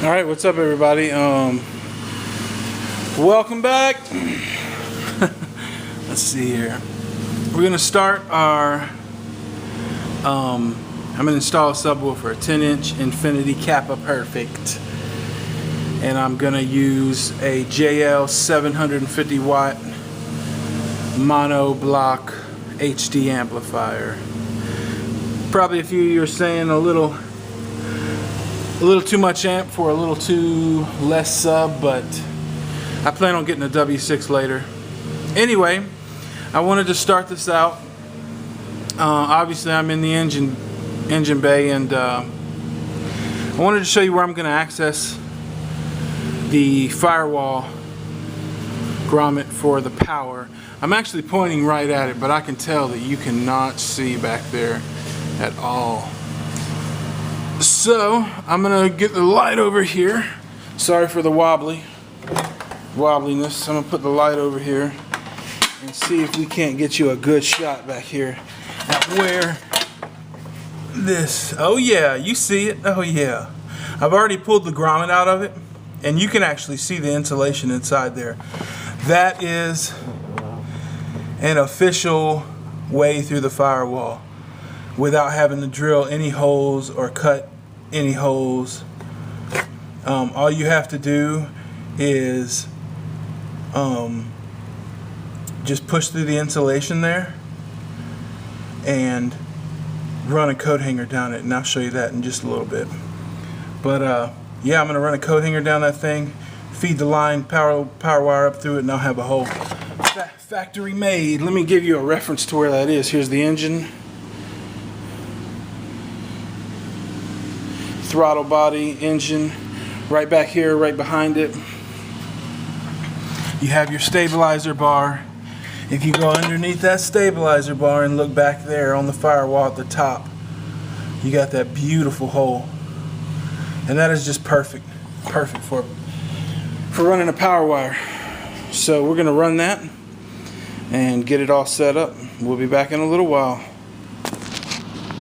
Alright, what's up everybody? Welcome back. Let's see here. We're gonna start our I'm gonna install a subwoofer, a 10-inch Infinity Kappa Perfect. And I'm gonna use a JL 750 watt mono block HD amplifier. Probably a few of you are saying a little too much amp for a little too less sub, but I plan on getting a W6 later. Anyway, I wanted to start this out. Obviously I'm in the engine bay, and I wanted to show you where I'm going to access the Firewall grommet for the power. I'm actually pointing right at it, but I can tell that you cannot see back there at all. So I'm gonna get the light over here. Sorry for the wobbliness. I'm gonna put the light over here and see if we can't get you a good shot back here at where this. Oh yeah, you see it. Oh yeah. I've already pulled the grommet out of it, and you can actually see the insulation inside there. That is an official way through the firewall without having to drill any holes or cut any holes. All you have to do is just push through the insulation there and run a coat hanger down it, and I'll show you that in just a little bit. But yeah, I'm gonna run a coat hanger down that thing, feed the line, power wire up through it, and I'll have a hole factory made. Let me give you a reference to where that is. Here's the engine, throttle body, engine, right back here, right behind it. You have your stabilizer bar. If you go underneath that stabilizer bar and look back there on the firewall at the top, you got that beautiful hole. And that is just perfect for running a power wire. So we're gonna run that and get it all set up. We'll be back in a little while.